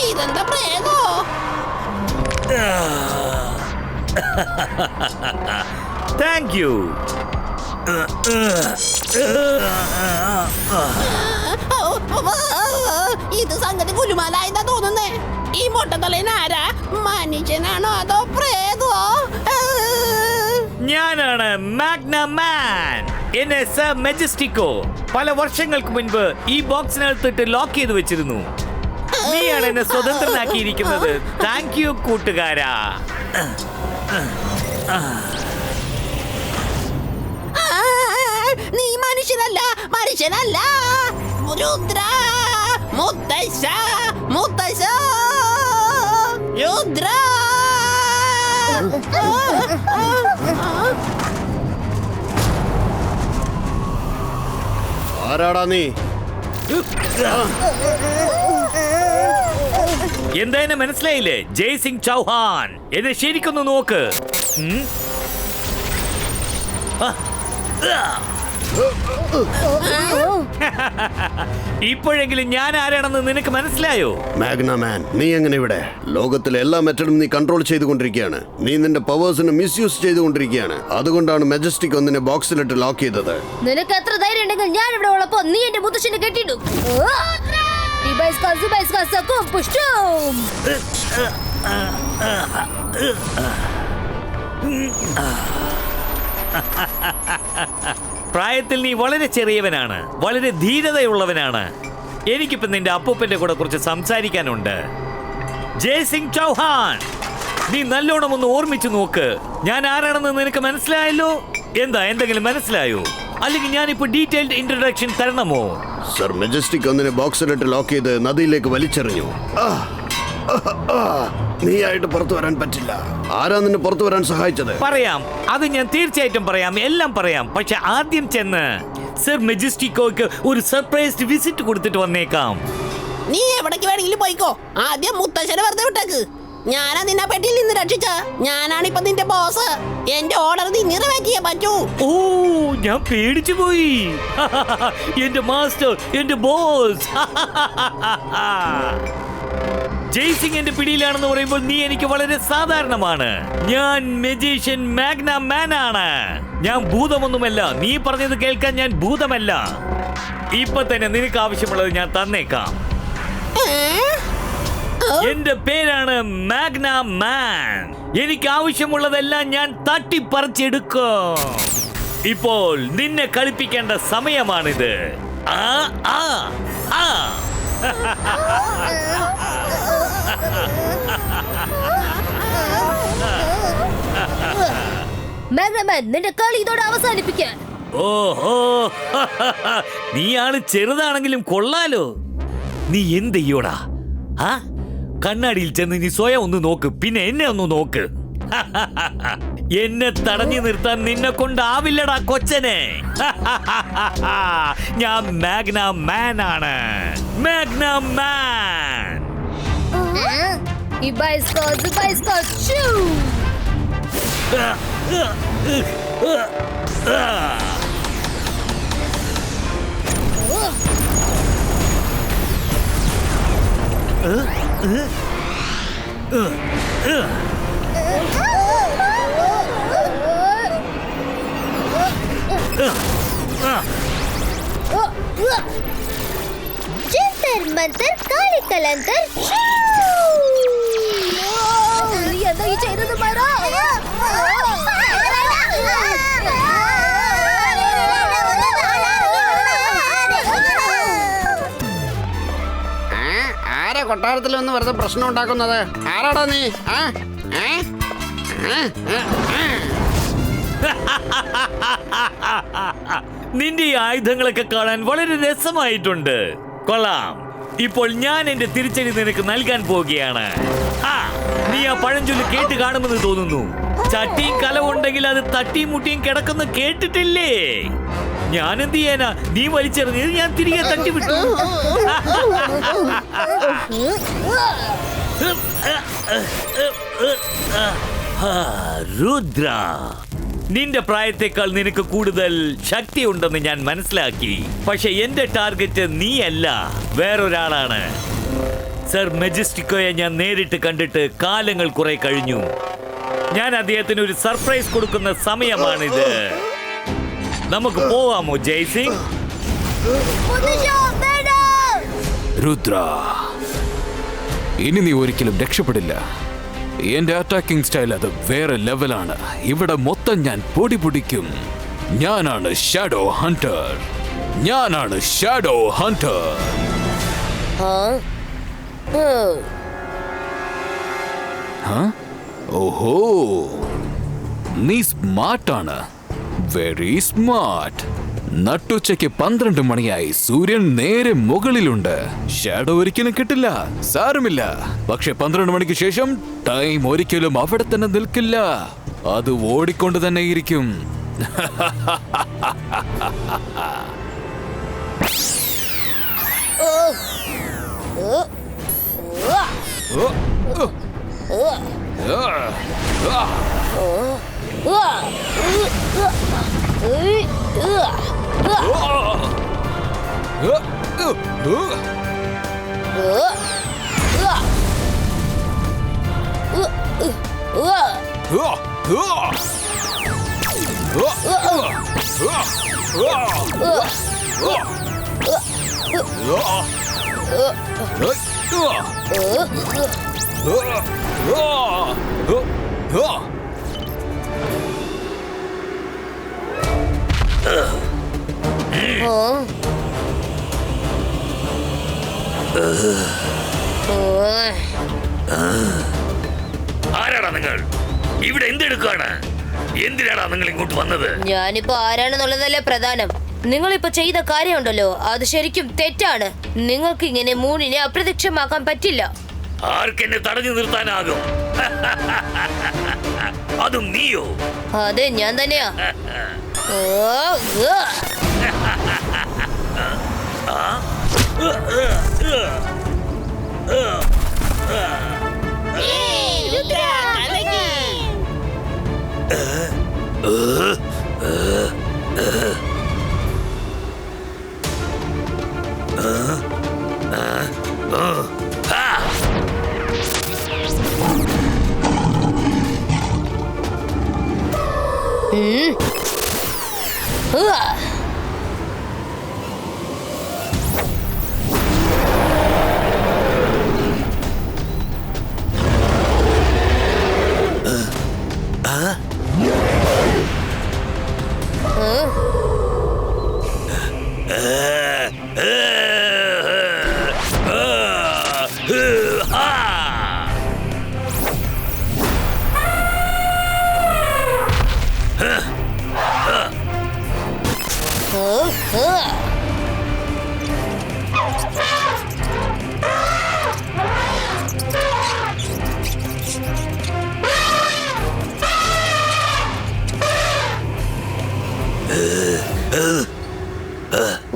ഇതെന്താ പ്രേതോ? Thank you. ഇത് സംഗതി കുലുമാലായെന്നാ തോന്നുന്നേ. ഈ മൊട്ടത്തലേന് ആരാ? മനുഷ്യനാണോ അതോ പ്രേതോ? ഞാനാണ് മാഗ്നമാൻ. എന്നെ സർ മെജസ്റ്റിക്കോ പല വർഷങ്ങൾക്ക് മുൻപ് ഈ ബോക്സിനകത്തിട്ട് ലോക്ക് ചെയ്ത് വെച്ചിരുന്നു. നീയാണ് എന്നെ സ്വതന്ത്രനാക്കിയിരിക്കുന്നത്. താങ്ക് യു കൂട്ടുകാരാ. നീ മനുഷ്യനല്ല, മനുഷ്യനല്ല. രുദ്ര, മുത്തശ്ശ, മുത്തശ്ശ, രുദ്ര. ആരാടാ നീ? എന്താ എന്നെ മനസ്സിലായില്ലേ? ജയ്സിംഗ് ചൗഹാൻ. എന്നെ ശരിക്കൊന്ന് നോക്ക്. ഇപ്പോഴെങ്കിലും ഞാൻ ആരാണെന്ന് നിനക്ക് മനസ്സിലായോ? മാഗ്നമാൻ, നീ എങ്ങനെ ഇവിടെ? ലോകത്തിലെ എല്ലാ മെറ്റഡും നീ കൺട്രോൾ ചെയ്തുകൊണ്ടിരിക്കുകയാണ്. നീ നിന്റെ പവേഴ്സിനെ മിസ്യൂസ് ചെയ്തുകൊണ്ടിരിക്കുകയാണ്. അതുകൊണ്ടാണ് മെജസ്റ്റിക് ഒന്നിനെ ബോക്സിലിട്ട് ലോക്ക് ചെയ്തത്. നിനക്ക് എത്ര ധൈര്യം ഉണ്ടെങ്കിൽ ഞാൻ ഇവിടെ ഉള്ളപ്പോ നീ എന്റെ മുത്തശ്ശനെ കെട്ടിയിടും. പ്രായത്തിൽ നീ വളരെ ചെറിയവനാണ്, വളരെ ധീരതയുള്ളവനാണ്. എനിക്കിപ്പോ നിന്റെ അപ്പൂപ്പന്റെ കൂടെ കുറിച്ച് സംസാരിക്കാനുണ്ട്. ജയ്സിംഗ് ചൗഹാൻ, നീ നല്ലോണം ഒന്ന് ഓർമ്മിച്ചു നോക്ക്. ഞാൻ ആരാണെന്ന് നിനക്ക് മനസ്സിലായല്ലോ? എന്താ, എന്തെങ്കിലും മനസ്സിലായോ? അല്ലെങ്കിൽ ഞാനിപ്പോ ഡീറ്റെയിൽഡ് ഇൻട്രൊഡക്ഷൻ തരണമോ? സർ മെജസ്റ്റിക് ഒന്നിനെ ബോക്സിലിട്ട് ലോക്ക് ചെയ്ത് നദിയിലേക്ക് വലിച്ചെറിഞ്ഞു. നീയായിട്ട് പുറത്തു വരാൻ പറ്റില്ല. ആരാ നിന്നെ പുറത്തു വരാൻ സഹായിച്ചത്? പറയാം, അത് ഞാൻ തീർച്ചയായിട്ടും പറയാം, എല്ലാം പറയാം. പക്ഷെ ആദ്യം ചെന്ന് സർ മെജസ്റ്റിക്കോയ്ക്ക് ഒരു സർപ്രൈസ് വിസിറ്റ് കൊടുത്തിട്ട് വന്നേക്കാം. നീ എവിടേക്ക് വേണമെങ്കിലും പോയിക്കോ. ആദ്യം മുത്തശ്ശനെ വെറുതെ വിട്ടേക്ക്. ഞാനാ നിന്നെ പെട്ടിയിൽ നിന്ന് രക്ഷിച്ച. ഞാനാണിപ്പോ നിന്റെ ബോസ്. എന്റെ ഓർഡർ നീ നിറവേറ്റിയേ പറ്റൂ. ഓ, ഞാൻ പേടിച്ചു പോയി. എന്റെ മാസ്റ്റർ, എന്റെ ബോസ്. ജയ്സിംഗ് എന്റെ പിടിയിലാണെന്ന് പറയുമ്പോൾ നീ എനിക്ക് വളരെ സാധാരണമാണ്. ഞാൻ മെജീഷ്യൻ മാഗ്നമാൻ ആണ്. ഞാൻ ഭൂതമൊന്നുമല്ല. നീ പറഞ്ഞത് കേൾക്കാൻ ഞാൻ ഭൂതമല്ല. ഇപ്പൊ തന്നെ നിനക്ക് ആവശ്യമുള്ളത് ഞാൻ തന്നേക്കാം. എന്റെ പേരാണ് മാഗ്നമാൻ. എനിക്ക് ആവശ്യമുള്ളതെല്ലാം ഞാൻ തട്ടിപ്പറിച്ചെടുക്കും. ഇപ്പോൾ നിന്നെ കളിപ്പിക്കേണ്ട സമയമാണിത്. ആ ആ ആ മാഗ്നമാൻ, നിന്റെ കളി ഇതോടെ അവസാനിപ്പിക്കാൻ. ഓഹോ, നീയാണ് ചെറുതാണെങ്കിലും കൊള്ളാലോ. നീ എന്ത് ചെയ്യോടാ? ആ, കണ്ണാടിയിൽ ചെന്ന് നീ സ്വയം ഒന്ന് നോക്ക്, പിന്നെ എന്നെ ഒന്ന് നോക്ക്. എന്നെ തടഞ്ഞു നിർത്താൻ നിന്നെ കൊണ്ടാവില്ലടാ കൊച്ചനെ. ഞാൻ മാഗ്നമാൻ ആണ്. മാഗ്നമാൻ. ജന്തർ മന്തർ കാളിക്കലന്തർ. നീ എന്താ ഈ ചെയ്തത്? ആരാ കൊട്ടാരത്തിൽ ഒന്ന് വെറുതെ പ്രശ്നം ഉണ്ടാക്കുന്നത്? ആരാടാ നീ? നിന്റെ ഈ ആയുധങ്ങളൊക്കെ കാണാൻ വളരെ രസമായിട്ടുണ്ട്. കൊള്ളാം. ഇപ്പോൾ ഞാൻ എന്റെ തിരിച്ചടി നിനക്ക് നൽകാൻ പോവുകയാണ്. നീ ആ പഴഞ്ചൊല്ല് കേട്ട് കാണുമെന്ന് തോന്നുന്നു. ചട്ടിയും കലവുണ്ടെങ്കിൽ അത് തട്ടിയും മുട്ടിയും കിടക്കുന്ന കേട്ടിട്ടില്ലേ? ഞാൻ എന്ത് ചെയ്യാനാ? നീ വലിച്ചെറിഞ്ഞത് ഞാൻ തിരികെ തട്ടിവിട്ടു. രുദ്ര, നിന്റെ പ്രായത്തെക്കാൾ നിനക്ക് കൂടുതൽ ശക്തിയുണ്ടെന്ന് ഞാൻ മനസ്സിലാക്കി. പക്ഷെ എന്റെ ടാർഗറ്റ് നീയല്ല, വേറൊരാളാണ്. സർ മെജസ്റ്റിക്കോയെ ഞാൻ നേരിട്ട് കണ്ടിട്ട് കാലങ്ങൾ കുറെ കഴിഞ്ഞു. ഞാൻ അദ്ദേഹത്തിന് ഒരു സർപ്രൈസ് കൊടുക്കുന്ന സമയമാണിത്. നമുക്ക് പോവാമോ ജയ്സിംഗ്? രുദ്ര, ഇനി നീ ഒരിക്കലും രക്ഷപ്പെടില്ല. എന്റെ അറ്റാക്കിംഗ് സ്റ്റൈൽ അത് വേറെ ലെവലാണ്. ഇവിടെ മൊത്തം ഞാൻ പൊടി പൊടിക്കും. ഞാനാണ് ഷാഡോ ഹണ്ടർ. ഞാനാണ് ഷാഡോ ഹണ്ടർ. ഓഹോ, നീ സ്മാർട്ടാണ്. Very smart. നട്ടുച്ചയ്ക്ക് 12 മണിയായി. സൂര്യൻ നേരെ മുകളിലുണ്ട്. ഷാഡോ ഒരിക്കലും കിട്ടില്ല. സാരമില്ല. പക്ഷെ 12 മണിക്ക് ശേഷം ടൈം ഒരിക്കലും അവിടെ തന്നെ നിൽക്കില്ല. അത് ഓടിക്കൊണ്ട് തന്നെ ഇരിക്കും. ആരാടാ നിങ്ങൾ? ഇവിടെ എന്തെടുക്കാണ്? എന്തിനാടാ നിങ്ങൾ ഇങ്ങോട്ട് വന്നത്? ഞാനിപ്പോ ആരാണെന്നുള്ളതല്ലേ പ്രധാനം. നിങ്ങളിപ്പോ ചെയ്ത കാര്യമുണ്ടല്ലോ, അത് ശരിക്കും തെറ്റാണ്. നിങ്ങൾക്ക് ഇങ്ങനെ മൂണിനെ അപ്രത്യക്ഷമാക്കാൻ പറ്റില്ല. ആർക്കെന്നെ തടഞ്ഞു നിർത്താനാകും? അതും നീയോ? അതെ, ഞാൻ തന്നെയാ.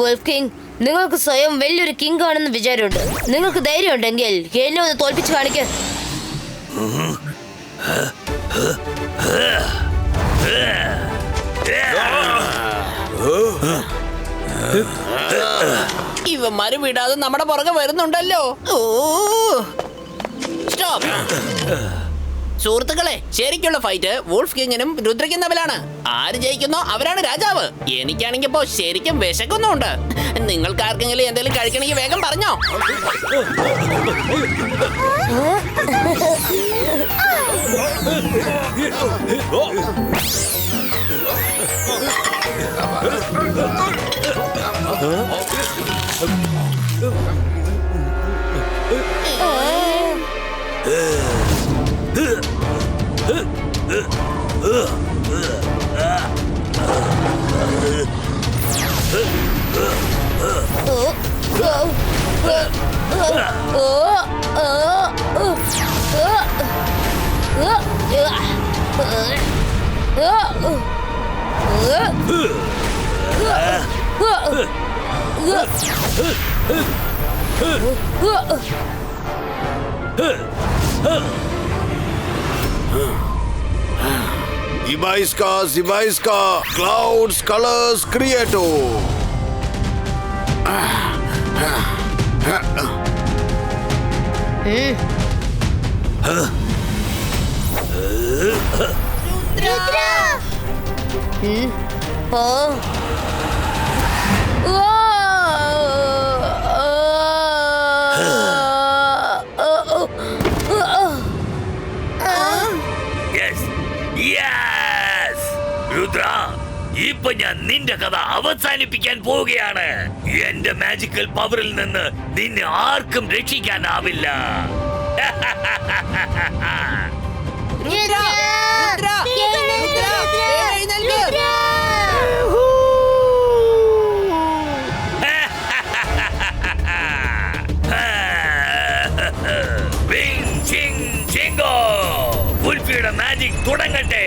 വോൾഫ് കിങ്, നിങ്ങൾക്ക് സ്വയം വലിയൊരു കിങ് ആണെന്ന് വിചാരമുണ്ട്. നിങ്ങൾക്ക് ധൈര്യം ഉണ്ടെങ്കിൽ എന്നെ ഒന്ന് തോൽപ്പിച്ച് കാണിക്ക. ഇവന്മാര് വിടാതെ നമ്മുടെ പുറകെ വരുന്നുണ്ടല്ലോ. സ്റ്റോപ്പ്. സുഹൃത്തുക്കളെ, ശരിക്കുള്ള ഫൈറ്റ് വോൾഫ് കിങ്ങിനും രുദ്രയ്ക്കും തമ്മിലാണ്. ആര് ജയിക്കുന്നോ അവരാണ് രാജാവ്. എനിക്കാണെങ്കിൽ ഇപ്പോ ശരിക്കും വിശക്കുന്നുണ്ട്. നിങ്ങൾക്ക് ആർക്കെങ്കിലും എന്തെങ്കിലും കഴിക്കണമെങ്കിൽ വേഗം പറഞ്ഞോ. Ibaiska, clouds, colors, creato. ഓ ഓ രുദ്ര, ഇപ്പൊ ഞാൻ നിന്റെ കഥ അവസാനിപ്പിക്കാൻ പോവുകയാണ്. എന്റെ മാജിക്കൽ പവറിൽ നിന്ന് നിന്നെ ആർക്കും രക്ഷിക്കാനാവില്ല. ഉൽഫിയുടെ മാജിക് തുടങ്ങട്ടെ.